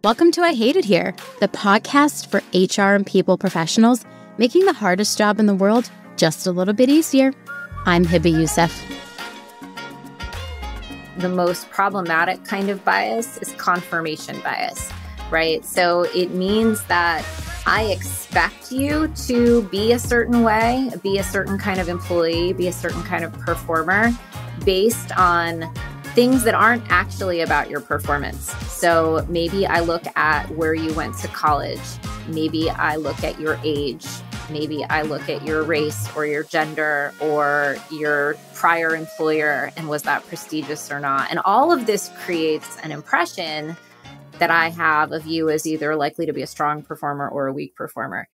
Welcome to I Hate It Here, the podcast for HR and people professionals, making the hardest job in the world just a little bit easier. I'm Hebba Youssef. The most problematic kind of bias is confirmation bias, right? So it means that I expect you to be a certain way, be a certain kind of employee, be a certain kind of performer based on things that aren't actually about your performance. So maybe I look at where you went to college. Maybe I look at your age. Maybe I look at your race or your gender or your prior employer and was that prestigious or not. And all of this creates an impression that I have of you as either likely to be a strong performer or a weak performer.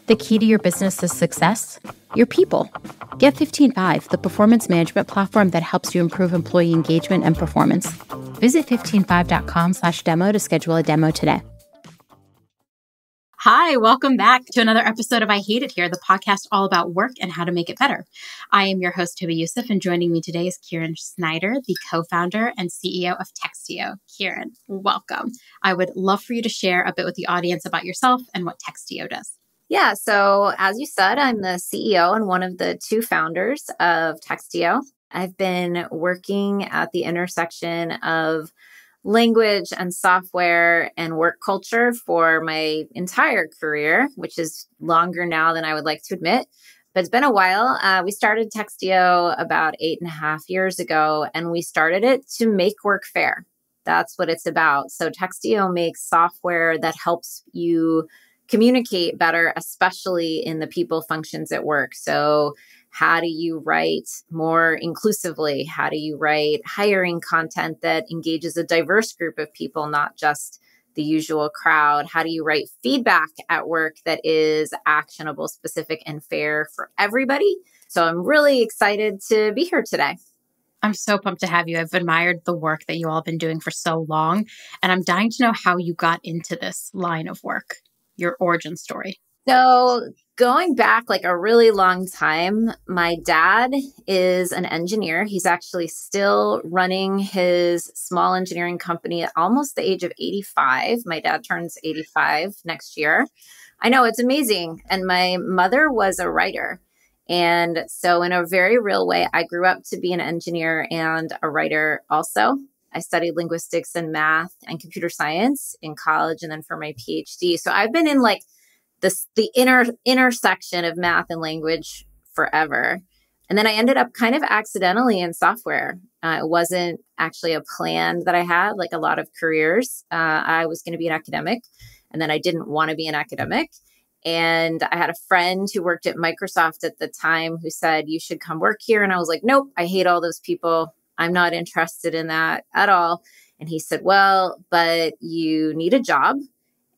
The key to your business's success? Your people. Get 15.5, the performance management platform that helps you improve employee engagement and performance. Visit 15.5.com/demo to schedule a demo today. Hi, welcome back to another episode of I Hate It Here, the podcast all about work and how to make it better. I am your host, Hebba Youssef, and joining me today is Kieran Snyder, the co-founder and CEO of Textio. Kieran, welcome. I would love for you to share a bit with the audience about yourself and what Textio does. Yeah, so as you said, I'm the CEO and one of the two founders of Textio. I've been working at the intersection of language and software and work culture for my entire career, which is longer now than I would like to admit. But it's been a while. We started Textio about 8.5 years ago, and we started it to make work fair. That's what it's about. So Textio makes software that helps you communicate better, especially in the people functions at work. So how do you write more inclusively? How do you write hiring content that engages a diverse group of people, not just the usual crowd? How do you write feedback at work that is actionable, specific, and fair for everybody? So I'm really excited to be here today. I'm so pumped to have you. I've admired the work that you all have been doing for so long, and I'm dying to know how you got into this line of work, your origin story. So going back like a really long time, my dad is an engineer. He's actually still running his small engineering company at almost the age of 85. My dad turns 85 next year. I know, it's amazing. And my mother was a writer. And so in a very real way, I grew up to be an engineer and a writer also. I studied linguistics and math and computer science in college and then for my PhD. So I've been in like the intersection of math and language forever. And then I ended up kind of accidentally in software. It wasn't actually a plan that I had, like a lot of careers. I was going to be an academic, and then I didn't want to be an academic. And I had a friend who worked at Microsoft at the time who said, you should come work here. And I was like, nope, I hate all those people. I'm not interested in that at all. And he said, well, but you need a job.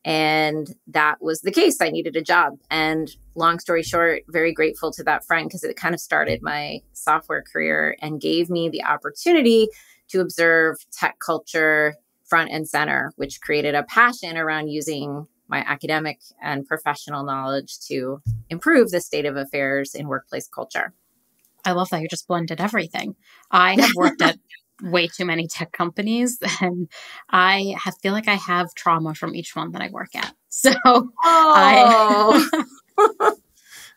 And that was the case. I needed a job. And long story short, very grateful to that friend because it kind of started my software career and gave me the opportunity to observe tech culture front and center, which created a passion around using my academic and professional knowledge to improve the state of affairs in workplace culture. I love that you just blended everything. I have worked at way too many tech companies, and feel like I have trauma from each one that I work at. So, oh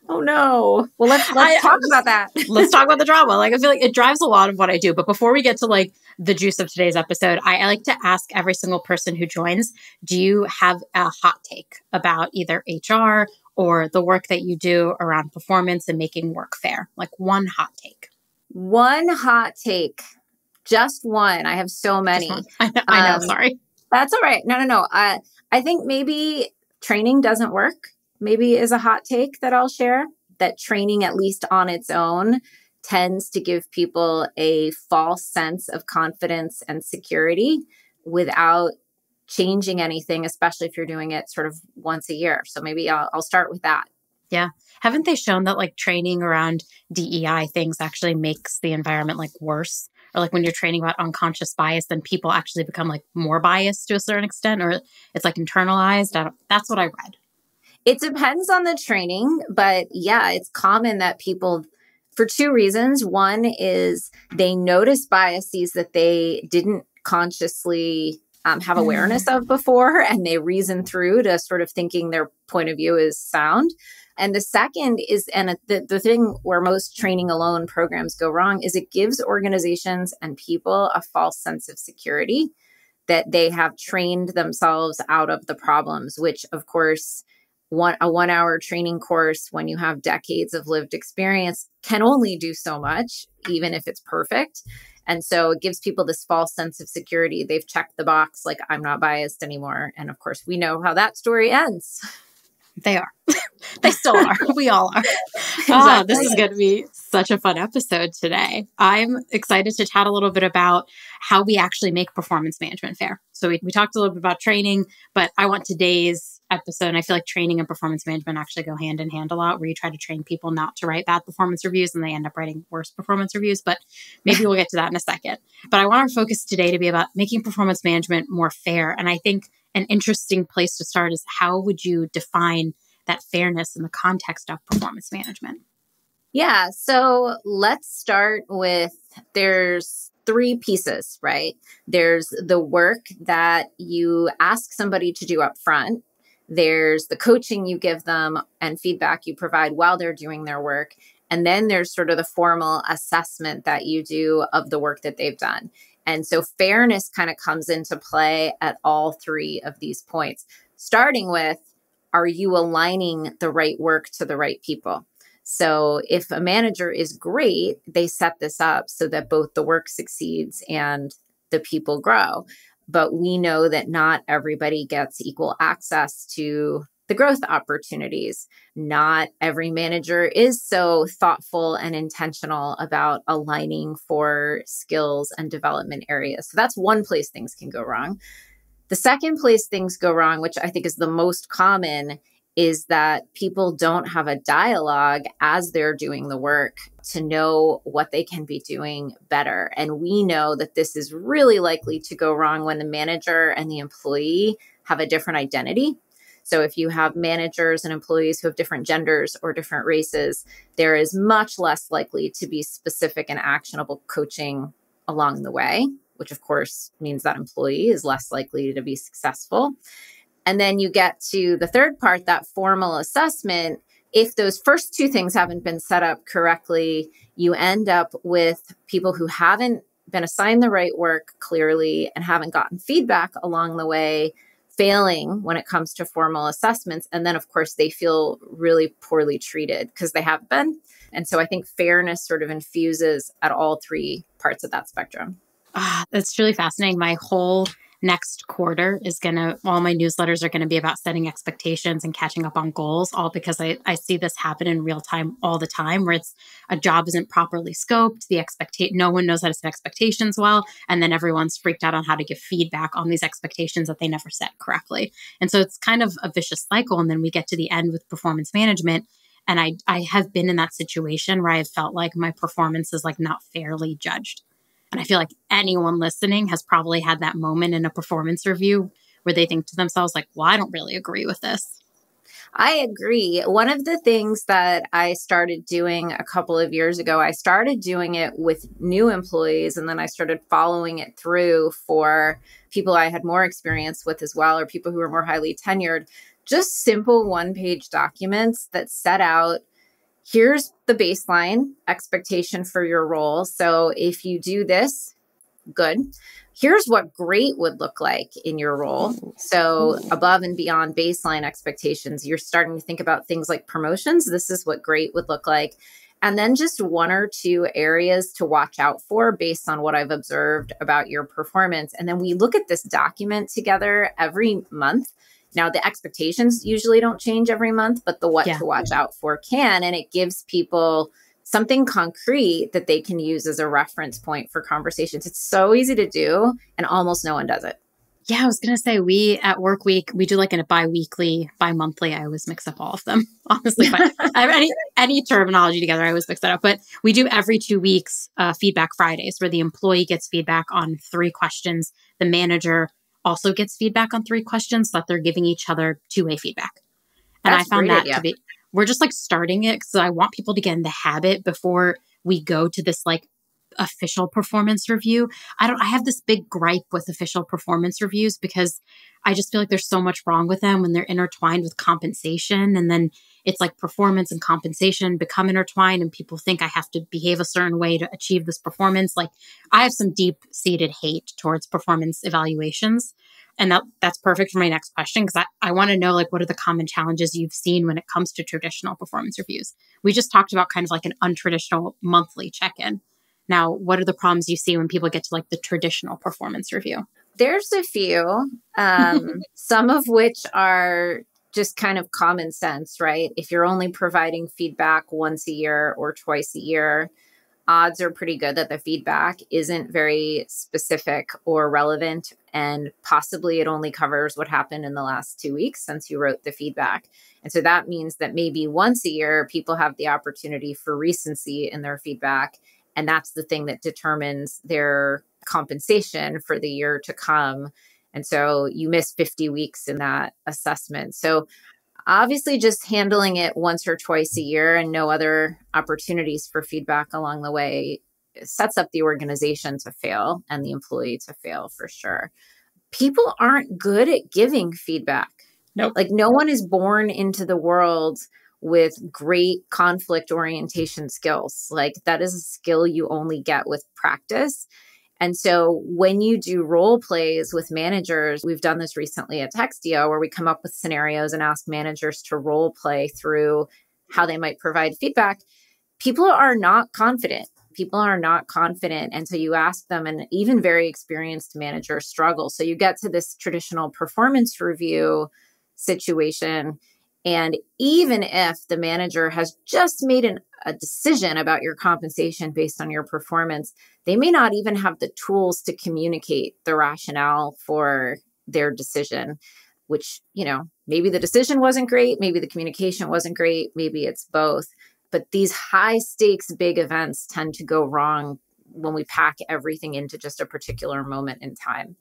no. Well, let's talk about that. Let's talk about the drama. Like, I feel like it drives a lot of what I do. But before we get to like the juice of today's episode, I like to ask every single person who joins, do you have a hot take about either HR or the work that you do around performance and making work fair? Like one hot take. One hot take. Just one. I have so many. I know. Sorry. That's all right. No. I think maybe training doesn't work. Maybe is a hot take that I'll share. That training, at least on its own, tends to give people a false sense of confidence and security without changing anything, especially if you're doing it sort of once a year. So maybe I'll start with that. Yeah. Haven't they shown that like training around DEI things actually makes the environment like worse? Or like when you're training about unconscious bias, then people actually become like more biased to a certain extent, or it's like internalized. That's what I read. It depends on the training, but yeah, it's common that people, for two reasons. One is they notice biases that they didn't consciously have awareness of before, and they reason through to sort of thinking their point of view is sound. And the second is, and the thing where most training alone programs go wrong is it gives organizations and people a false sense of security that they have trained themselves out of the problems, which of course, a 1 hour training course when you have decades of lived experience can only do so much, even if it's perfect. And so it gives people this false sense of security. They've checked the box, like, I'm not biased anymore. And of course, we know how that story ends. They are. They still are. We all are. Exactly. This is going to be such a fun episode today. I'm excited to chat a little bit about how we actually make performance management fair. So we talked a little bit about training, but I want today's episode, and I feel like training and performance management actually go hand in hand a lot, where you try to train people not to write bad performance reviews and they end up writing worse performance reviews. But maybe we'll get to that in a second. But I want our focus today to be about making performance management more fair. And I think an interesting place to start is, how would you define that fairness in the context of performance management? Yeah. So let's start with, there's 3 pieces, right? There's the work that you ask somebody to do up front. There's the coaching you give them and feedback you provide while they're doing their work. And then there's sort of the formal assessment that you do of the work that they've done. And so fairness kind of comes into play at all 3 of these points, starting with, are you aligning the right work to the right people? So if a manager is great, they set this up so that both the work succeeds and the people grow. But we know that not everybody gets equal access to the growth opportunities. Not every manager is so thoughtful and intentional about aligning for skills and development areas. So that's one place things can go wrong. The second place things go wrong, which I think is the most common, is that people don't have a dialogue as they're doing the work to know what they can be doing better. And we know that this is really likely to go wrong when the manager and the employee have a different identity. So if you have managers and employees who have different genders or different races, there is much less likely to be specific and actionable coaching along the way, which of course means that employee is less likely to be successful. And then you get to the third part, that formal assessment. If those first 2 things haven't been set up correctly, you end up with people who haven't been assigned the right work clearly and haven't gotten feedback along the way, failing when it comes to formal assessments. And then, of course, they feel really poorly treated because they have been. And so I think fairness sort of infuses at all 3 parts of that spectrum. That's really fascinating. My whole next quarter is all my newsletters are going to be about setting expectations and catching up on goals, all because I see this happen in real time all the time, where it's a job isn't properly scoped. No one knows how to set expectations well. And then everyone's freaked out on how to give feedback on these expectations that they never set correctly. And so it's kind of a vicious cycle. And then we get to the end with performance management. And I have been in that situation where I have felt like my performance is like not fairly judged. And I feel like anyone listening has probably had that moment in a performance review where they think to themselves, like, well, I don't really agree with this. I agree. One of the things that I started doing a couple of years ago, I started doing it with new employees, and then I started following it through for people I had more experience with as well, or people who were more highly tenured. Just simple 1-page documents that set out, here's the baseline expectation for your role. So if you do this, good. Here's what great would look like in your role. So above and beyond baseline expectations, you're starting to think about things like promotions. This is what great would look like. And then just 1 or 2 areas to watch out for based on what I've observed about your performance. And then we look at this document together every month. Now, the expectations usually don't change every month, but the what to watch out for can. And it gives people something concrete that they can use as a reference point for conversations. It's so easy to do, and almost no one does it. Yeah, I was going to say, we at Work Week, we do like in a bi-monthly. I always mix up all of them, honestly. But I have any terminology together, I always mix that up. But we do every 2 weeks feedback Fridays, where the employee gets feedback on 3 questions. The manager also gets feedback on 3 questions, so that they're giving each other 2-way feedback. And I found that to be, we're just like starting it because I want people to get in the habit before we go to this like official performance review. I have this big gripe with official performance reviews because I just feel like there's so much wrong with them when they're intertwined with compensation. And then it's like performance and compensation become intertwined and people think I have to behave a certain way to achieve this performance. Like I have some deep-seated hate towards performance evaluations. And that's perfect for my next question because I want to know, like, what are the common challenges you've seen when it comes to traditional performance reviews? We just talked about kind of like an untraditional monthly check-in. Now, what are the problems you see when people get to like the traditional performance review? There's a few, some of which are just kind of common sense, right? If you're only providing feedback once a year or twice a year, odds are pretty good that the feedback isn't very specific or relevant. And possibly it only covers what happened in the last 2 weeks since you wrote the feedback. And so that means that maybe once a year, people have the opportunity for recency in their feedback. And that's the thing that determines their compensation for the year to come. And so you miss 50 weeks in that assessment. So obviously, just handling it once or twice a year and no other opportunities for feedback along the way sets up the organization to fail and the employee to fail for sure. People aren't good at giving feedback. Nope. Like no one is born into the world with great conflict orientation skills. Like that is a skill you only get with practice. And so when you do role plays with managers, we've done this recently at Textio where we come up with scenarios and ask managers to role play through how they might provide feedback. People are not confident. People are not confident until you ask them, and even very experienced managers struggle. So you get to this traditional performance review situation. And even if the manager has just made a decision about your compensation based on your performance, they may not even have the tools to communicate the rationale for their decision, which, maybe the decision wasn't great, maybe the communication wasn't great, maybe it's both. But these high stakes, big events tend to go wrong when we pack everything into just a particular moment in time.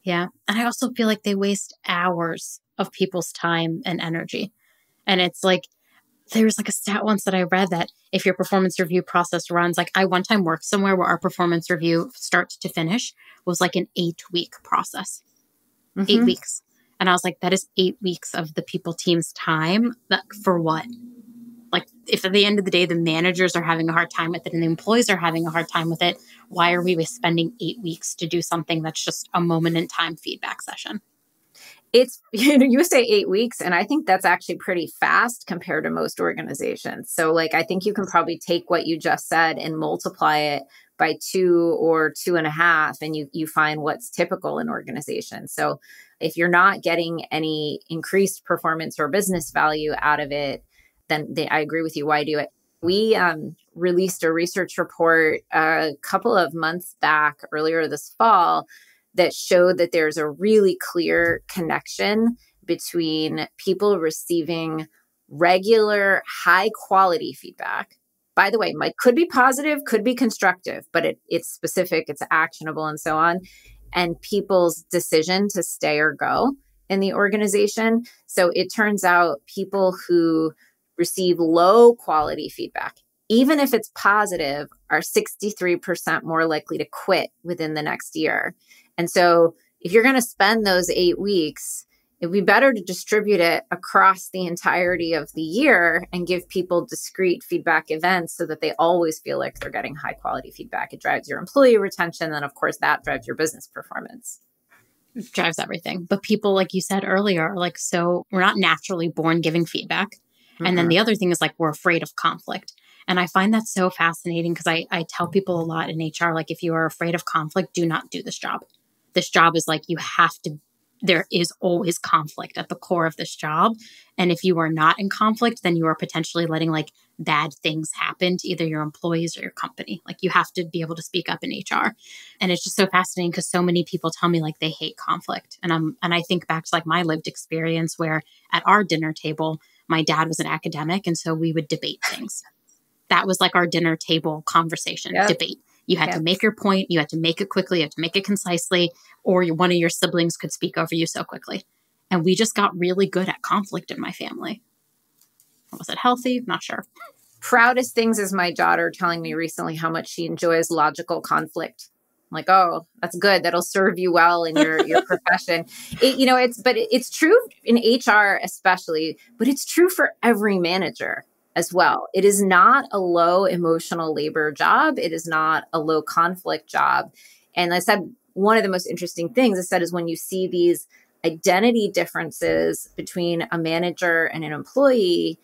Yeah. And I also feel like they waste hours of people's time and energy. And it's like, there's like a stat once that I read that if your performance review process runs, like I one time worked somewhere where our performance review start to finish was like an 8-week process, 8 weeks. And I was like, that is 8 weeks of the people team's time. For what? Like if at the end of the day, the managers are having a hard time with it and the employees are having a hard time with it, why are we spending 8 weeks to do something that's just a moment in time feedback session? It's, you say 8 weeks, and I think that's actually pretty fast compared to most organizations. So like, I think you can probably take what you just said and multiply it by 2 or 2.5, and you find what's typical in organizations. So if you're not getting any increased performance or business value out of it, then I agree with you. Why do it? We released a research report a couple of months back earlier this fall that showed that there's a really clear connection between people receiving regular, high quality feedback. By the way, could be positive, could be constructive, but it's specific, it's actionable, and so on. And people's decision to stay or go in the organization. So it turns out people who receive low quality feedback, even if it's positive, are 63% more likely to quit within the next year. And so if you're going to spend those 8 weeks, it'd be better to distribute it across the entirety of the year and give people discrete feedback events so that they always feel like they're getting high quality feedback. It drives your employee retention. And of course, that drives your business performance. It drives everything. But people, like you said earlier, are like, so we're not naturally born giving feedback. Mm-hmm. And then the other thing is like, we're afraid of conflict. And I find that so fascinating because I tell people a lot in HR, like, if you are afraid of conflict, do not do this job. This job is like, you have to, there is always conflict at the core of this job. And if you are not in conflict, then you are potentially letting like bad things happen to either your employees or your company. Like you have to be able to speak up in HR. And it's just so fascinating because so many people tell me like they hate conflict. And I think back to like my lived experience where at our dinner table, my dad was an academic. And so we would debate things. That was like our dinner table conversation, debate. You had to make your point. You had to make it quickly. You had to make it concisely, or one of your siblings could speak over you so quickly. And we just got really good at conflict in my family. Was it healthy? Not sure. proudest things is my daughter telling me recently how much she enjoys logical conflict. I'm like, oh, that's good. That'll serve you well in your profession. It's true in HR especially, but it's true for every manager as well. It is not a low emotional labor job. It is not a low conflict job. And I said, one of the most interesting things I said is when you see these identity differences between a manager and an employee,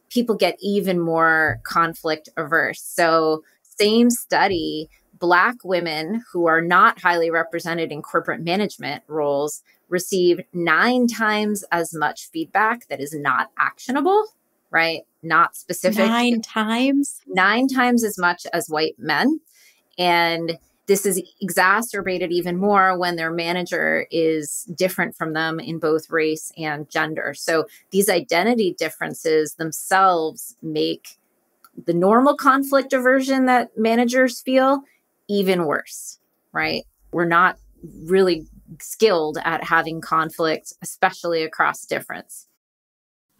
people get even more conflict averse. So same study, Black women who are not highly represented in corporate management roles receive 9 times as much feedback that is not actionable, right? Not specific. 9 times? 9 times as much as white men. And this is exacerbated even more when their manager is different from them in both race and gender. So these identity differences themselves make the normal conflict aversion that managers feel even worse, right? We're not really skilled at having conflict, especially across difference.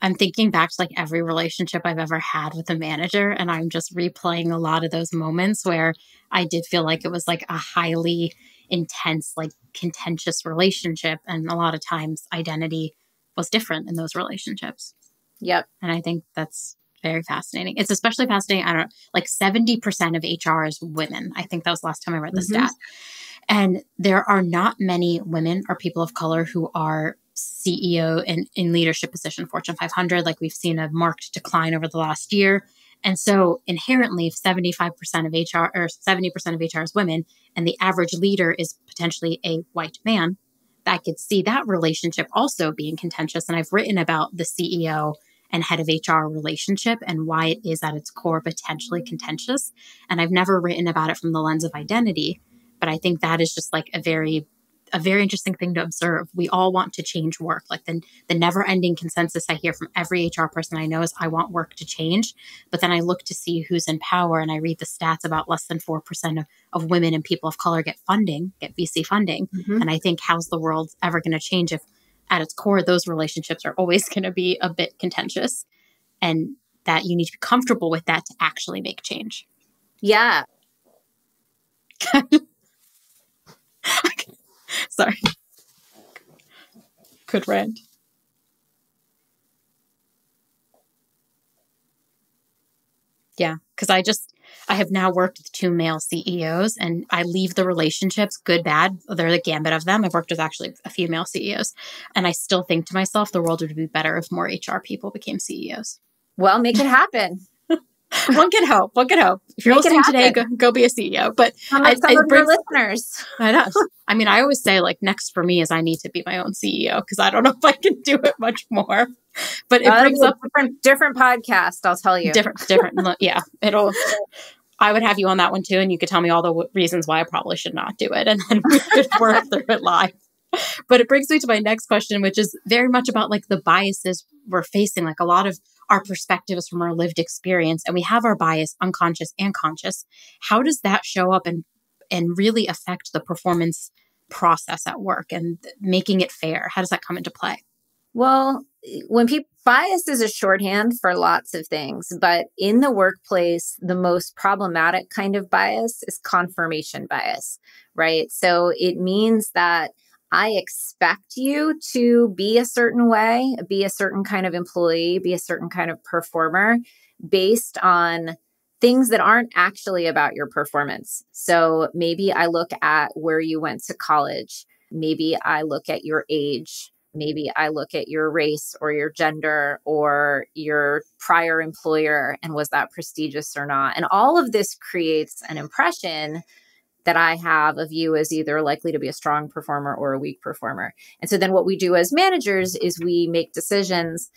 I'm thinking back to like every relationship I've ever had with a manager, and I'm just replaying a lot of those moments where I did feel like it was like a highly intense, like contentious relationship. And a lot of times identity was different in those relationships. Yep. And I think that's very fascinating. It's especially fascinating. I don't know, like 70% of HR is women. I think that was the last time I read the stat. And there are not many women or people of color who are CEO and in leadership position, Fortune 500. Like we've seen a marked decline over the last year. And so inherently, if 75% of HR or 70% of HR is women and the average leader is potentially a white man, I could see that relationship also being contentious. And I've written about the CEO and head of HR relationship and why it is at its core potentially contentious. And I've never written about it from the lens of identity, but I think that is just like a very interesting thing to observe. We all want to change work. Like the never ending consensus I hear from every HR person I know is I want work to change. But then I look to see who's in power and I read the stats about less than 4% of women and people of color get VC funding. And I think how's the world ever going to change if at its core, those relationships are always going to be a bit contentious, and that you need to be comfortable with that to actually make change. Yeah. Sorry. Good rant. Yeah, because I have now worked with 2 male CEOs and I leave the relationships, good, bad. They're the gambit of them. I've worked with actually a few male CEOs. And I still think to myself, the world would be better if more HR people became CEOs. Well, make it happen. One can hope. If you're listening today, go be a CEO. But some of your listeners. I know. I mean, I always say like next for me is I need to be my own CEO because I don't know if I can do it much more. But it brings up different podcast. I'll tell you. Different. Yeah, I would have you on that one too, and you could tell me all the reasons why I probably should not do it, and then we could work through it live. But it brings me to my next question, which is very much about like the biases we're facing. Like a lot of our perspectives from our lived experience, and we have our bias, unconscious and conscious. How does that show up and really affect the performance process at work and making it fair? How does that come into play? Well, bias is a shorthand for lots of things, but in the workplace, the most problematic kind of bias is confirmation bias, right? So it means that I expect you to be a certain way, be a certain kind of employee, be a certain kind of performer based on things that aren't actually about your performance. So maybe I look at where you went to college. Maybe I look at your age. Maybe I look at your race or your gender or your prior employer and was that prestigious or not? And all of this creates an impression that I have of you as either likely to be a strong performer or a weak performer. And so then what we do as managers is we make decisions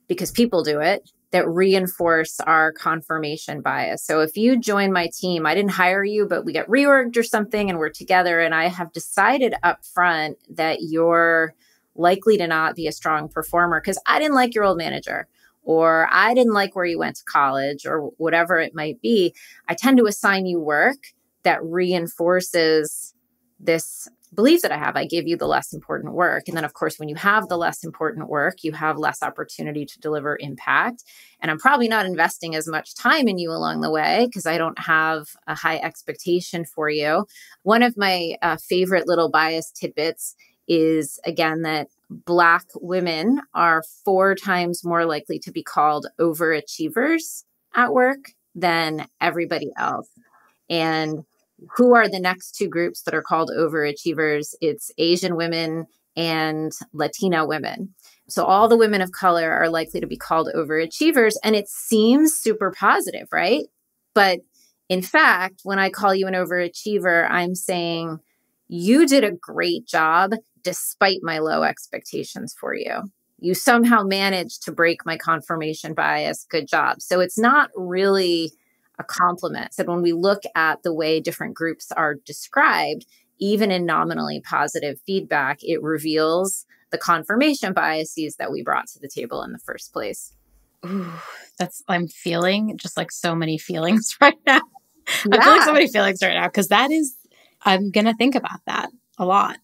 because people do it that reinforce our confirmation bias. So if you join my team, I didn't hire you, but we get reorged or something and we're together and I have decided up front that you're likely to not be a strong performer because I didn't like your old manager or I didn't like where you went to college or whatever it might be, I tend to assign you work that reinforces this belief that I have. I give you the less important work. And then, of course, when you have the less important work, you have less opportunity to deliver impact. And I'm probably not investing as much time in you along the way because I don't have a high expectation for you. One of my favorite little bias tidbits is, again, that Black women are 4 times more likely to be called overachievers at work than everybody else. And who are the next 2 groups that are called overachievers? It's Asian women and Latina women. So all the women of color are likely to be called overachievers. And it seems super positive, right? But in fact, when I call you an overachiever, I'm saying you did a great job despite my low expectations for you. You somehow managed to break my confirmation bias. Good job. So it's not really a compliment. So when we look at the way different groups are described, even in nominally positive feedback, it reveals the confirmation biases that we brought to the table in the first place. Ooh, I'm feeling just like so many feelings right now. Yeah. I feel like so many feelings right now because I'm going to think about that a lot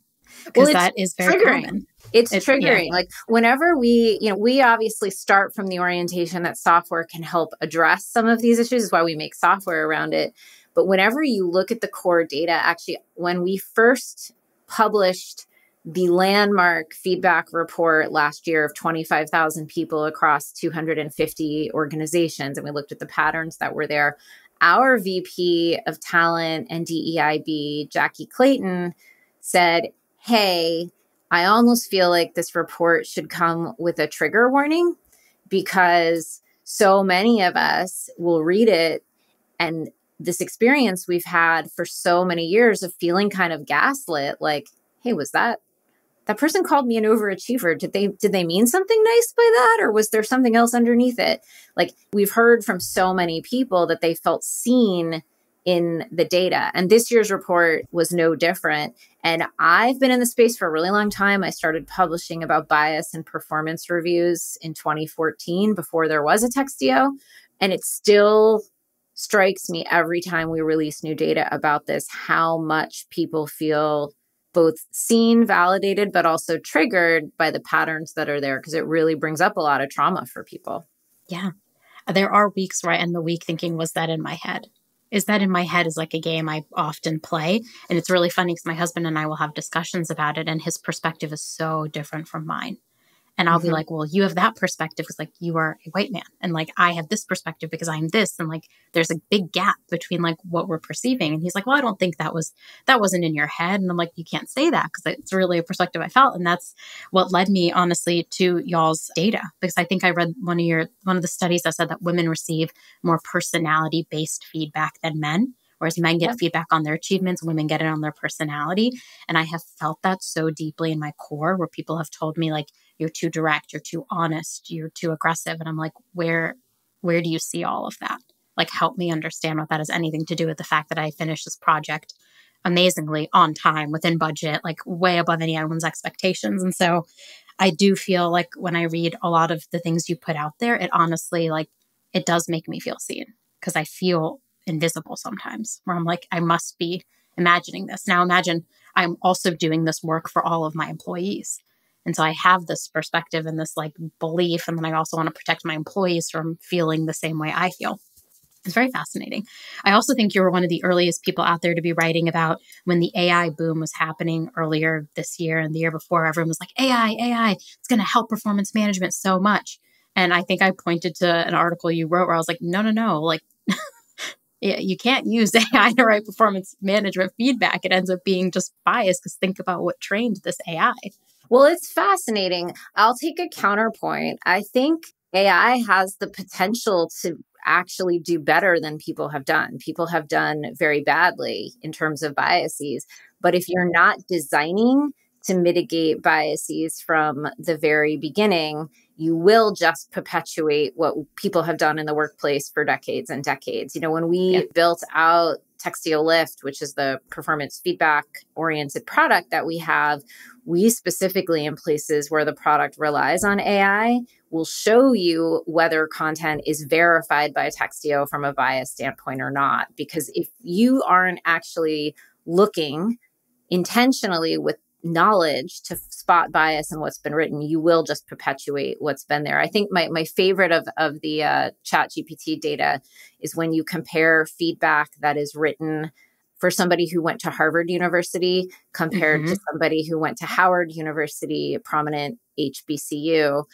because that is very common. It's triggering. Like whenever we obviously start from the orientation that software can help address some of these issues, is why we make software around it. But whenever you look at the core data, actually, when we first published the landmark feedback report last year of 25,000 people across 250 organizations, and we looked at the patterns that were there, our VP of Talent and DEIB, Jackie Clayton, said, hey, I almost feel like this report should come with a trigger warning because so many of us will read it, and this experience we've had for so many years of feeling kind of gaslit, like, hey, was that person called me an overachiever? Did they mean something nice by that? Or was there something else underneath it? Like we've heard from so many people that they felt seen in the data. And this year's report was no different. And I've been in the space for a really long time. I started publishing about bias and performance reviews in 2014 before there was a Textio. And it still strikes me every time we release new data about this, how much people feel both seen, validated, but also triggered by the patterns that are there, because it really brings up a lot of trauma for people. Yeah. There are weeks where I end the week thinking, was that in my head? Is that in my head is like a game I often play. And it's really funny because my husband and I will have discussions about it and his perspective is so different from mine. And I'll be like, well, you have that perspective because like you are a white man. And like, I have this perspective because I'm this. And like, there's a big gap between like what we're perceiving. And he's like, well, I don't think that wasn't in your head. And I'm like, you can't say that because it's really a perspective I felt. And that's what led me honestly to y'all's data, because I think I read one of the studies that said that women receive more personality based feedback than men. Whereas men get feedback on their achievements, women get it on their personality. And I have felt that so deeply in my core where people have told me like, you're too direct, you're too honest, you're too aggressive. And I'm like, where do you see all of that? Like, help me understand what that has anything to do with the fact that I finished this project amazingly on time, within budget, like way above anyone's expectations. And so I do feel like when I read a lot of the things you put out there, it honestly, like, it does make me feel seen because I feel invisible sometimes where I'm like, I must be imagining this. Now imagine I'm also doing this work for all of my employees. And so I have this perspective and this like belief. And then I also want to protect my employees from feeling the same way I feel. It's very fascinating. I also think you were one of the earliest people out there to be writing about when the AI boom was happening earlier this year and the year before. Everyone was like, AI, it's going to help performance management so much. And I think I pointed to an article you wrote where I was like, no, like, you can't use AI to write performance management feedback. It ends up being just biased because think about what trained this AI. Well, it's fascinating. I'll take a counterpoint. I think AI has the potential to actually do better than people have done. People have done very badly in terms of biases. But if you're not designing to mitigate biases from the very beginning, you will just perpetuate what people have done in the workplace for decades and decades. You know, when we built out Textio Lift, which is the performance feedback oriented product that we have, we specifically in places where the product relies on AI will show you whether content is verified by Textio from a bias standpoint or not. Because if you aren't actually looking intentionally with knowledge to spot bias in what's been written, you will just perpetuate what's been there. I think my favorite of the chat GPT data is when you compare feedback that is written for somebody who went to Harvard University compared to somebody who went to Howard University, a prominent HBCU.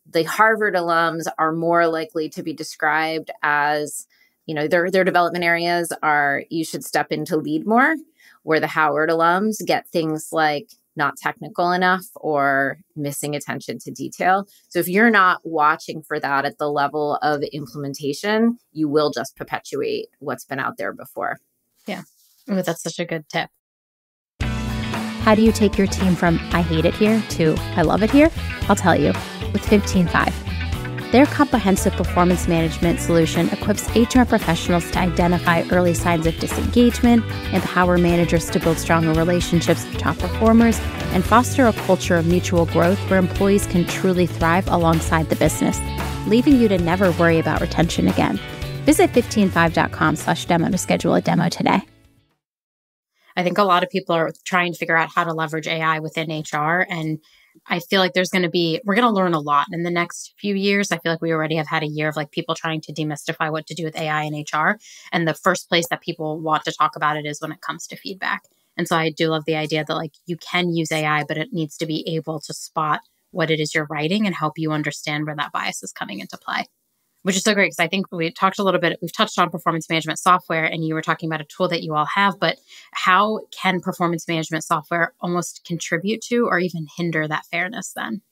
The Harvard alums are more likely to be described as, their development areas are, you should step in to lead more, where the Howard alums get things like not technical enough or missing attention to detail. So if you're not watching for that at the level of implementation, you will just perpetuate what's been out there before. Yeah. Oh, that's such a good tip. How do you take your team from I hate it here to I love it here? I'll tell you, with 15.5. Their comprehensive performance management solution equips HR professionals to identify early signs of disengagement, empower managers to build stronger relationships with top performers, and foster a culture of mutual growth where employees can truly thrive alongside the business, leaving you to never worry about retention again. Visit 15.5.com/demo to schedule a demo today. I think a lot of people are trying to figure out how to leverage AI within HR. And I feel like we're going to learn a lot in the next few years. I feel like we already have had a year of like people trying to demystify what to do with AI and HR. And the first place that people want to talk about it is when it comes to feedback. And so I do love the idea that like you can use AI, but it needs to be able to spot what it is you're writing and help you understand where that bias is coming into play. Which is so great because I think we've touched on performance management software and you were talking about a tool that you all have, but how can performance management software almost contribute to or even hinder that fairness then?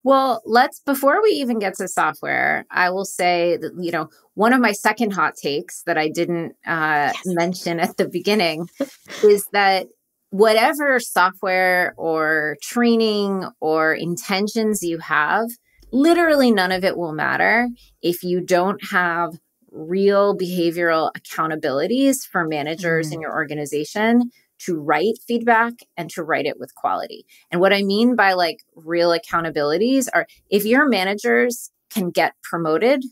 Well, before we even get to software, I will say that, one of my second hot takes that I didn't mention at the beginning is that whatever software or training or intentions you have, literally none of it will matter if you don't have real behavioral accountabilities for managers in your organization to write feedback and to write it with quality. And what I mean by like real accountabilities are if your managers can get promoted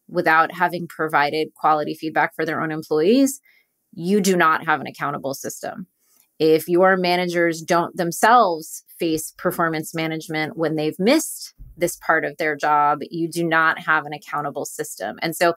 without having provided quality feedback for their own employees, you do not have an accountable system. If your managers don't themselves face performance management when they've missed this part of their job, you do not have an accountable system. And so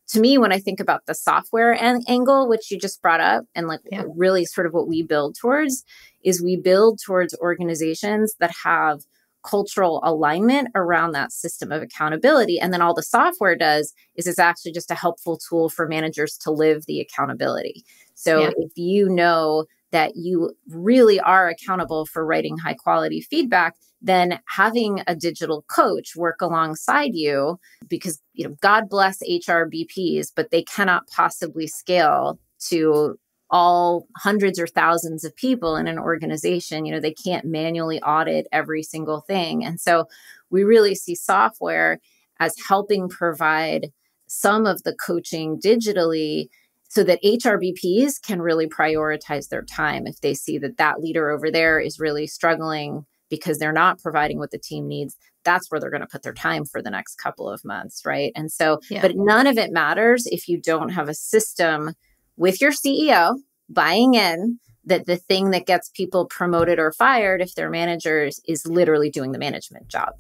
to me, when I think about the software angle, which you just brought up, and really sort of what we build towards is we build towards organizations that have cultural alignment around that system of accountability. And then all the software does is it's actually just a helpful tool for managers to live the accountability. So if you know that you really are accountable for writing high quality feedback, then having a digital coach work alongside you, because God bless HR BPs, but they cannot possibly scale to all hundreds or thousands of people in an organization. They can't manually audit every single thing. And so we really see software as helping provide some of the coaching digitally so that HRBPs can really prioritize their time. If they see that leader over there is really struggling because they're not providing what the team needs, that's where they're going to put their time for the next couple of months, right? And so, but none of it matters if you don't have a system with your CEO buying in that the thing that gets people promoted or fired if they're managers is literally doing the management job,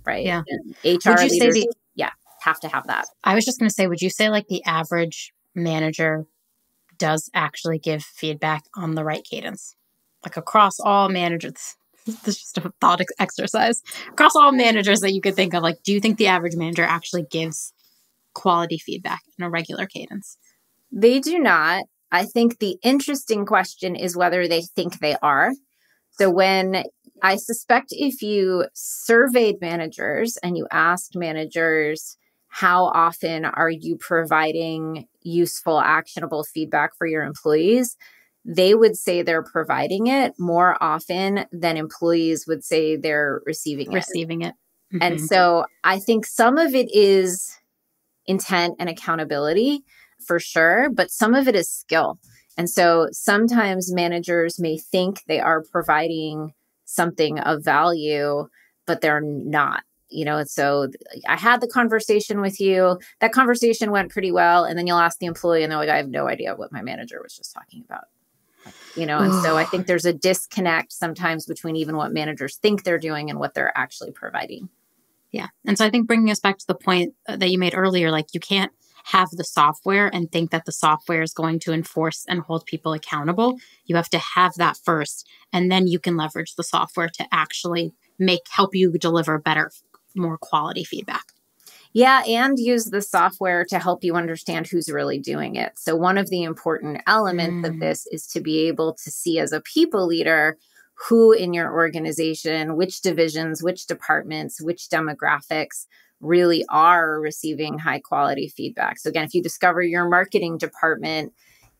right? Yeah. And HR leaders, have to have that. I was just going to say, would you say like the average manager does actually give feedback on the right cadence? Like across all managers, this is just a thought exercise. Across all managers that you could think of, like, do you think the average manager actually gives quality feedback in a regular cadence? They do not. I think the interesting question is whether they think they are. So I suspect if you surveyed managers and you asked managers, how often are you providing useful, actionable feedback for your employees? They would say they're providing it more often than employees would say they're receiving it. Mm-hmm. And so I think some of it is intent and accountability for sure, but some of it is skill. And so sometimes managers may think they are providing something of value, but they're not. And so I had the conversation with you. That conversation went pretty well. And then you'll ask the employee and they're like, I have no idea what my manager was just talking about. And so I think there's a disconnect sometimes between even what managers think they're doing and what they're actually providing. Yeah. And so I think bringing us back to the point that you made earlier, like you can't have the software and think that the software is going to enforce and hold people accountable. You have to have that first, and then you can leverage the software to actually help you deliver better, more quality feedback. Yeah, and use the software to help you understand who's really doing it. So one of the important elements of this is to be able to see as a people leader who in your organization, which divisions, which departments, which demographics really are receiving high quality feedback. So again, if you discover your marketing department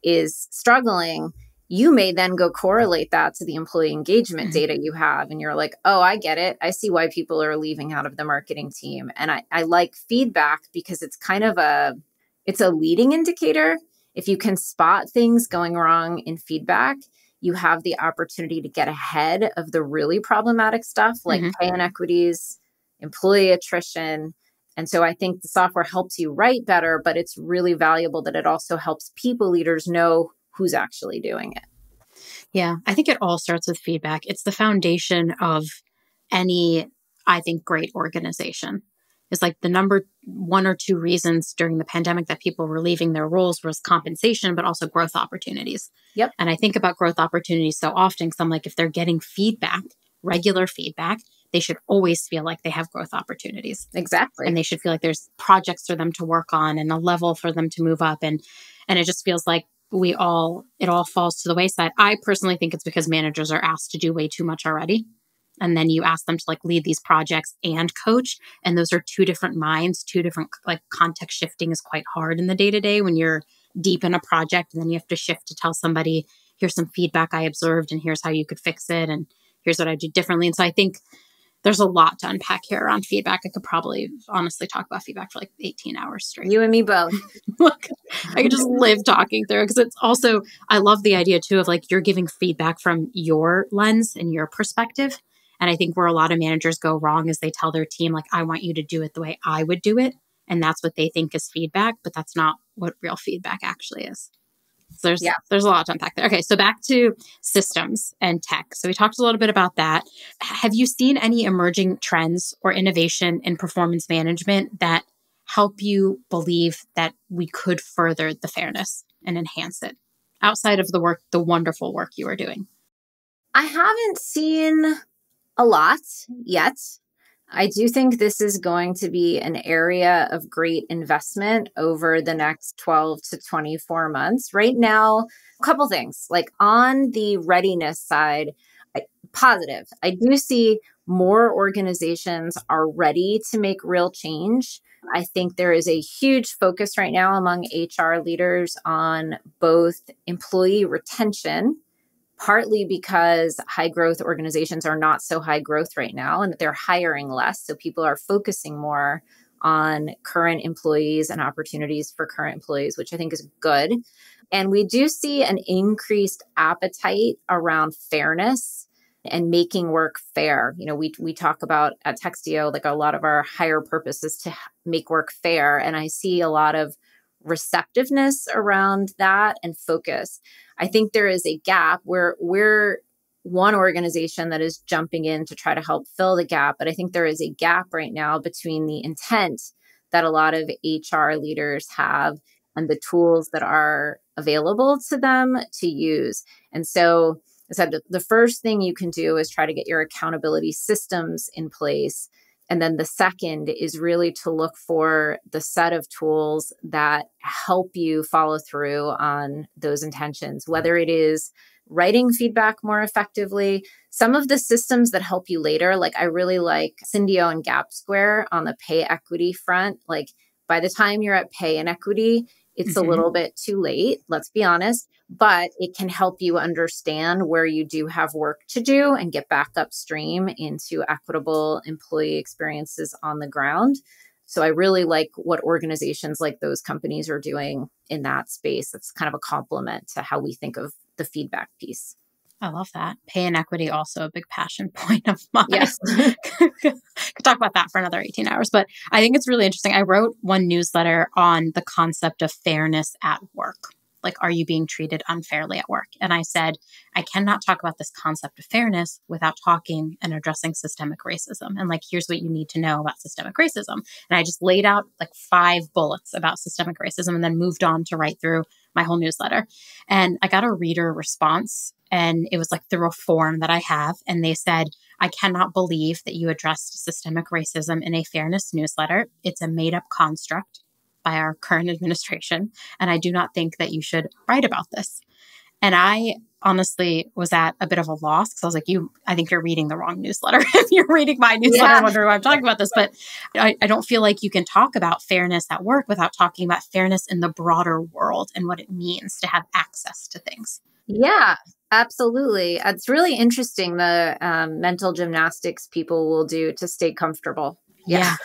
is struggling, you may then go correlate that to the employee engagement data you have. And you're like, oh, I get it. I see why people are leaving out of the marketing team. And I like feedback because it's kind of it's a leading indicator. If you can spot things going wrong in feedback, you have the opportunity to get ahead of the really problematic stuff like pay inequities, employee attrition. And so I think the software helps you write better, but it's really valuable that it also helps people leaders know who's actually doing it. Yeah, I think it all starts with feedback. It's the foundation of any, I think, great organization. It's like the number 1 or 2 reasons during the pandemic that people were leaving their roles was compensation, but also growth opportunities. Yep. And I think about growth opportunities so often because I'm like, if they're getting feedback, regular feedback, they should always feel like they have growth opportunities. Exactly. And they should feel like there's projects for them to work on and a level for them to move up. And it just feels like it all falls to the wayside. I personally think it's because managers are asked to do way too much already. And then you ask them to like lead these projects and coach. And those are 2 different minds, 2 different, like context shifting is quite hard in the day-to-day when you're deep in a project and then you have to shift to tell somebody, here's some feedback I observed and here's how you could fix it. And here's what I do differently. And so I think there's a lot to unpack here around feedback. I could probably honestly talk about feedback for like 18 hours straight. You and me both. Look, I could just live talking through it because it's also, I love the idea too of like you're giving feedback from your lens and your perspective. And I think where a lot of managers go wrong is they tell their team, like, I want you to do it the way I would do it. And that's what they think is feedback, but that's not what real feedback actually is. So there's a lot to unpack there. Okay, so back to systems and tech. So we talked a little bit about that. Have you seen any emerging trends or innovation in performance management that help you believe that we could further the fairness and enhance it outside of the wonderful work you are doing? I haven't seen a lot yet. I do think this is going to be an area of great investment over the next 12 to 24 months. Right now, a couple things, like on the readiness side, positive. I do see more organizations are ready to make real change. I think there is a huge focus right now among HR leaders on both employee retention, partly because high growth organizations are not so high growth right now and that they're hiring less. So people are focusing more on current employees and opportunities for current employees, which I think is good. And we do see an increased appetite around fairness and making work fair. We talk about at Textio, like a lot of our higher purpose is to make work fair. And I see a lot of receptiveness around that and focus. I think there is a gap where we're one organization that is jumping in to try to help fill the gap. But I think there is a gap right now between the intent that a lot of HR leaders have and the tools that are available to them to use. And so I said, the first thing you can do is try to get your accountability systems in place. And then the second is really to look for the set of tools that help you follow through on those intentions, whether it is writing feedback more effectively. Some of the systems that help you later, like I really like Syndio and Gap Square on the pay equity front. Like by the time you're at pay inequity, it's a little bit too late, let's be honest, but it can help you understand where you do have work to do and get back upstream into equitable employee experiences on the ground. So I really like what organizations like those companies are doing in that space. It's kind of a complement to how we think of the feedback piece. I love that. Pay inequity, also a big passion point of mine. Yes. Could talk about that for another 18 hours, but I think it's really interesting. I wrote one newsletter on the concept of fairness at work. like, are you being treated unfairly at work? And I said, I cannot talk about this concept of fairness without talking and addressing systemic racism. And like, here's what you need to know about systemic racism. And I just laid out like 5 bullets about systemic racism and then moved on to write through my whole newsletter. And I got a reader response, and it was like through a form that I have. And they said, I cannot believe that you addressed systemic racism in a fairness newsletter. It's a made up construct by our current administration. And I do not think that you should write about this. And I honestly was at a bit of a loss because I was like, I think you're reading the wrong newsletter. If you're reading my newsletter, I wonder why I'm talking about this. But I don't feel like you can talk about fairness at work without talking about fairness in the broader world and what it means to have access to things. Yeah, absolutely. It's really interesting the mental gymnastics people will do to stay comfortable. Yeah.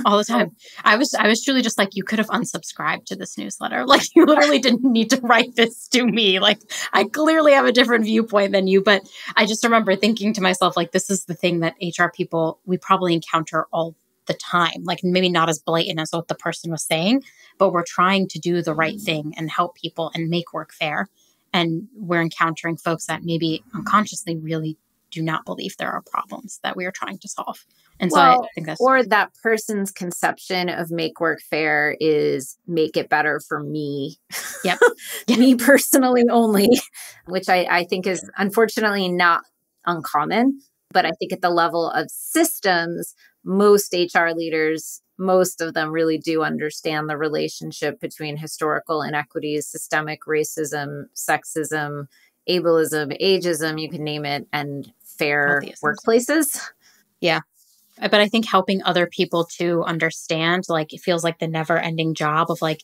All the time. I was truly just like, you could have unsubscribed to this newsletter. Like, you literally didn't need to write this to me. Like, I clearly have a different viewpoint than you, but I just remember thinking to myself, like, this is the thing that HR people, we probably encounter all the time. Like, maybe not as blatant as what the person was saying, but we're trying to do the right thing and help people and make work fair. And we're encountering folks that maybe unconsciously really do not believe there are problems that we are trying to solve. And so I think that's... Or that person's conception of make work fair is make it better for me. Yep. Me personally only, which I think is unfortunately not uncommon. But I think at the level of systems, most HR leaders, most of them really do understand the relationship between historical inequities, systemic racism, sexism, ableism, ageism, you can name it, and fair workplaces. Yeah. But I think helping other people to understand, like, it feels like the never ending job of like,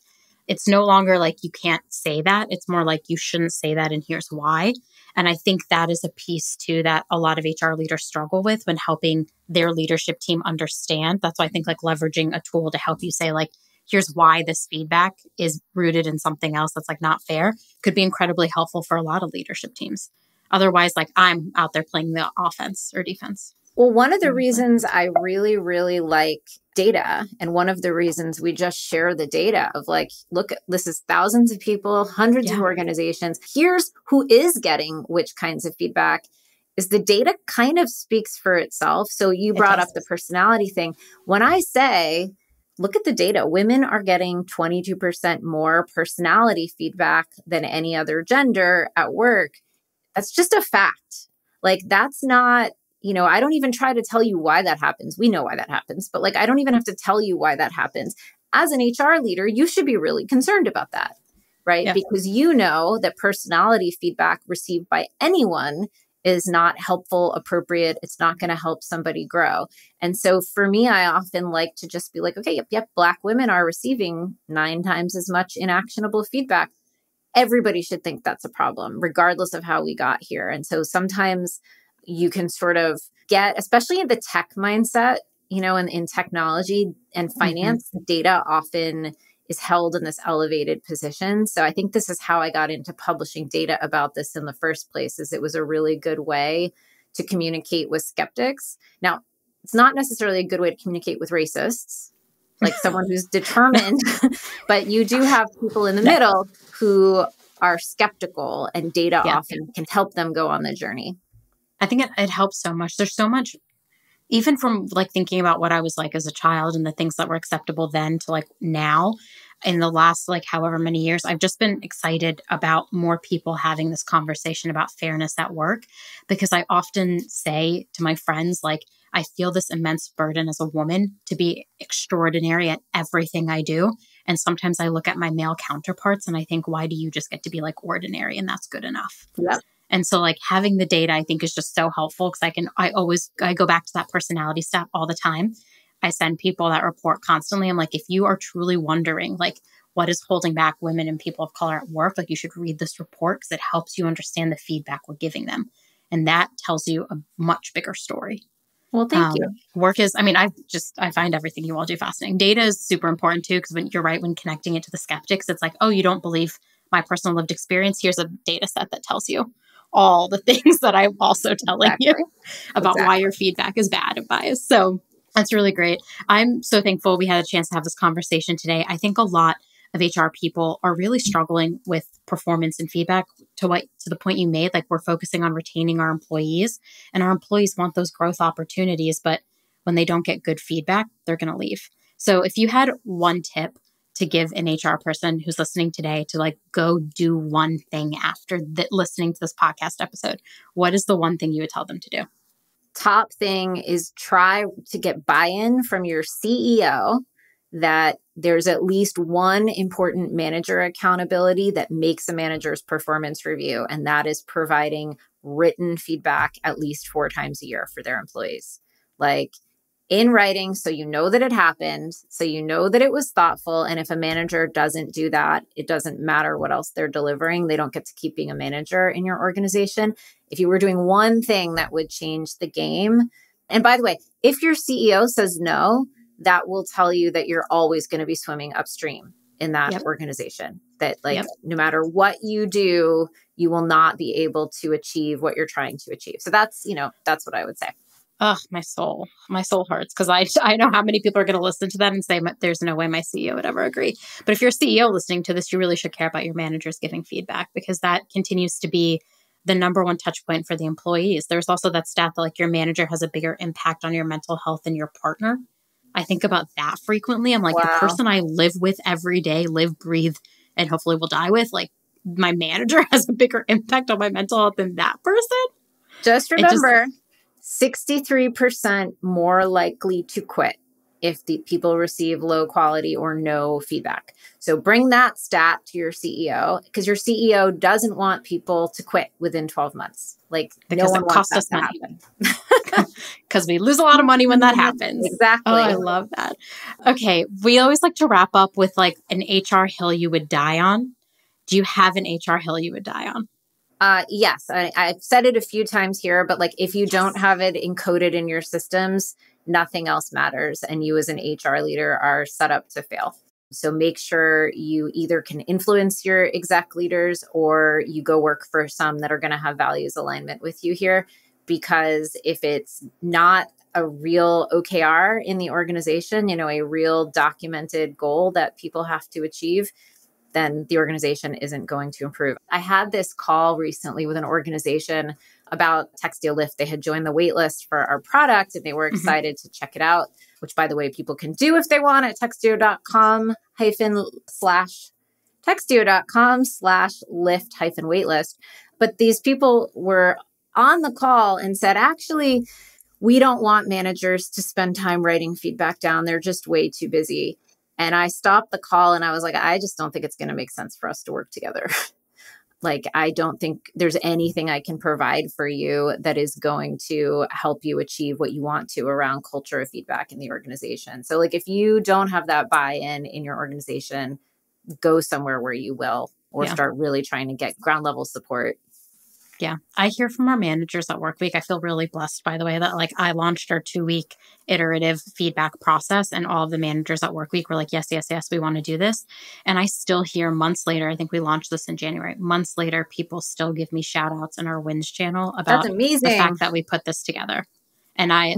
it's no longer like you can't say that. It's more like you shouldn't say that. And here's why. And I think that is a piece too that a lot of HR leaders struggle with when helping their leadership team understand. That's why I think like leveraging a tool to help you say like, here's why this feedback is rooted in something else that's like not fair could be incredibly helpful for a lot of leadership teams. Otherwise, like I'm out there playing the offense or defense. Well, one of the reasons I really, really like data, and one of the reasons we just share the data of like, look, this is thousands of people, hundreds of organizations. Here's who is getting which kinds of feedback, is the data kind of speaks for itself. So you brought up the personality thing. When I say, look at the data, women are getting 22% more personality feedback than any other gender at work. That's just a fact. Like, that's not... I don't even try to tell you why that happens. We know why that happens, but like, I don't even have to tell you why that happens. As an HR leader, you should be really concerned about that, right? Yeah. Because you know that personality feedback received by anyone is not helpful, appropriate. It's not going to help somebody grow. And so for me, I often like to just be like, okay, yep, Black women are receiving 9 times as much inactionable feedback. Everybody should think that's a problem, regardless of how we got here. And so sometimes you can sort of get, especially in the tech mindset, in technology and finance, data often is held in this elevated position. So I think this is how I got into publishing data about this in the first place, is it was a really good way to communicate with skeptics. Now, it's not necessarily a good way to communicate with racists, like someone who's determined, but you do have people in the middle who are skeptical, and data often can help them go on the journey. I think it helps so much. There's so much, even from like thinking about what I was like as a child and the things that were acceptable then to like now in the last like however many years, I've just been excited about more people having this conversation about fairness at work, because I often say to my friends, like, I feel this immense burden as a woman to be extraordinary at everything I do. And sometimes I look at my male counterparts and I think, why do you just get to be like ordinary and that's good enough? Yep. And so like having the data, I think is just so helpful, because I go back to that personality stat all the time. I send people that report constantly. I'm like, if you are truly wondering, like, what is holding back women and people of color at work, like you should read this report, because it helps you understand the feedback we're giving them. And that tells you a much bigger story. Well, thank you. Work is, I find everything you all do fascinating. Data is super important too, because when you're right, when connecting it to the skeptics, it's like, oh, you don't believe my personal lived experience. Here's a data set that tells you all the things that I'm also telling you about why your feedback is bad and biased. So that's really great. I'm so thankful we had a chance to have this conversation today. I think a lot of HR people are really struggling with performance and feedback to the point you made. Like, we're focusing on retaining our employees, and our employees want those growth opportunities, but when they don't get good feedback, they're going to leave. So if you had one tip to give an HR person who's listening today to like go do one thing after listening to this podcast episode, what is the one thing you would tell them to do? Top thing is try to get buy-in from your CEO that there's at least one important manager accountability that makes a manager's performance review, and that is providing written feedback at least 4 times a year for their employees. Like, in writing, so you know that it happened, so you know that it was thoughtful. And if a manager doesn't do that, it doesn't matter what else they're delivering. They don't get to keep being a manager in your organization. If you were doing one thing that would change the game, and by the way, if your CEO says no, that will tell you that you're always going to be swimming upstream in that organization. That no matter what you do, you will not be able to achieve what you're trying to achieve. So that's what I would say. Oh, my soul hurts because I know how many people are going to listen to that and say, there's no way my CEO would ever agree. But if you're a CEO listening to this, you really should care about your managers giving feedback, because that continues to be the number one touch point for the employees. There's also that stat that like your manager has a bigger impact on your mental health than your partner. I think about that frequently. I'm like, the person I live with every day, live, breathe, and hopefully will die with, like, my manager has a bigger impact on my mental health than that person. Just remember, 63% more likely to quit if the people receive low quality or no feedback. So bring that stat to your CEO, because your CEO doesn't want people to quit within 12 months. Like, because no one it costs us money. Because we lose a lot of money when that happens. Exactly. Oh, I love that. Okay. We always like to wrap up with like an HR hill you would die on. Do you have an HR hill you would die on? Yes, I've said it a few times here, but like, if you don't have it encoded in your systems, nothing else matters. And you as an HR leader are set up to fail. So make sure you either can influence your exec leaders or you go work for some that are going to have values alignment with you here. Because if it's not a real OKR in the organization, a real documented goal that people have to achieve, then the organization isn't going to improve. I had this call recently with an organization about Textio Lift. They had joined the waitlist for our product and they were excited to check it out, which, by the way, people can do if they want at textio.com/Textio.com/lift-waitlist. But these people were on the call and said, actually, we don't want managers to spend time writing feedback down. They're just way too busy. And I stopped the call and I was like, I just don't think it's going to make sense for us to work together. Like, I don't think there's anything I can provide for you that is going to help you achieve what you want to around culture of feedback in the organization. So like, if you don't have that buy-in in your organization, go somewhere where you will, or start really trying to get ground level support. Yeah. I hear from our managers at Workweek. I feel really blessed, by the way, that like I launched our 2-week iterative feedback process and all of the managers at Workweek were like, yes, we want to do this. And I still hear months later, I think we launched this in January, months later, people still give me shout outs in our wins channel about the fact that we put this together. And I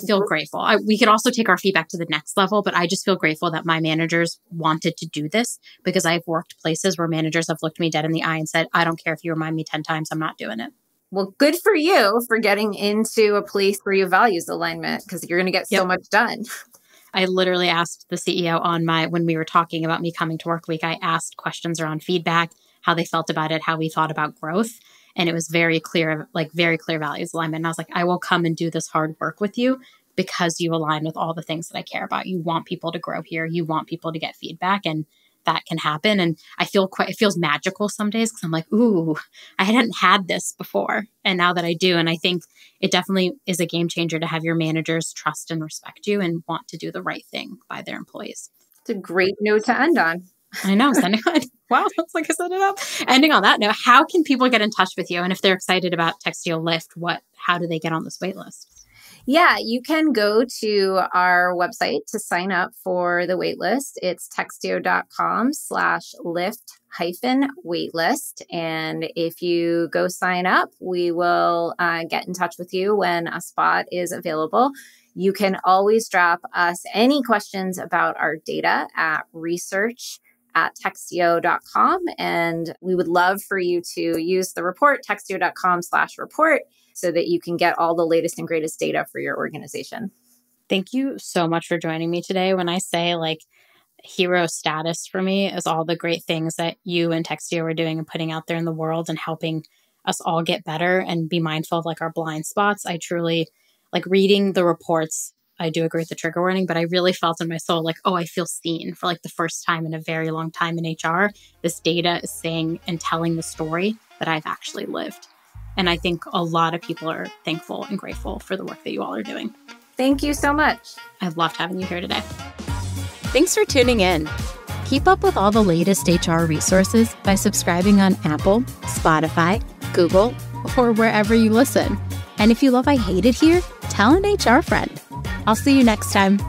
feel grateful. We could also take our feedback to the next level, but I just feel grateful that my managers wanted to do this, because I've worked places where managers have looked me dead in the eye and said, I don't care if you remind me 10 times, I'm not doing it. Well, good for you for getting into a place where you values alignment, because you're going to get so much done. I literally asked the CEO when we were talking about me coming to Workweek, I asked questions around feedback, how they felt about it, how we thought about growth. And it was very clear values alignment. And I was like, I will come and do this hard work with you because you align with all the things that I care about. You want people to grow here. You want people to get feedback, and that can happen. And it feels magical some days, because I'm like, ooh, I hadn't had this before. And now that I do, and I think it definitely is a game changer to have your managers trust and respect you and want to do the right thing by their employees. It's a great note to end on. I know. Wow, that's like I set it up. Ending on that note, how can people get in touch with you? And if they're excited about Textio Lift, how do they get on this wait list? Yeah, you can go to our website to sign up for the waitlist. It's textio.com/lift-waitlist. And if you go sign up, we will get in touch with you when a spot is available. You can always drop us any questions about our data at research at textio.com. And we would love for you to use the report, textio.com/report, so that you can get all the latest and greatest data for your organization. Thank you so much for joining me today. When I say like hero status for me is all the great things that you and Textio are doing and putting out there in the world and helping us all get better and be mindful of like our blind spots. I truly like reading the reports. I do agree with the trigger warning, but I really felt in my soul like, oh, I feel seen for like the first time in a very long time in HR. This data is saying and telling the story that I've actually lived. And I think a lot of people are thankful and grateful for the work that you all are doing. Thank you so much. I've loved having you here today. Thanks for tuning in. Keep up with all the latest HR resources by subscribing on Apple, Spotify, Google, or wherever you listen. And if you love I Hate It Here, tell an HR friend. I'll see you next time.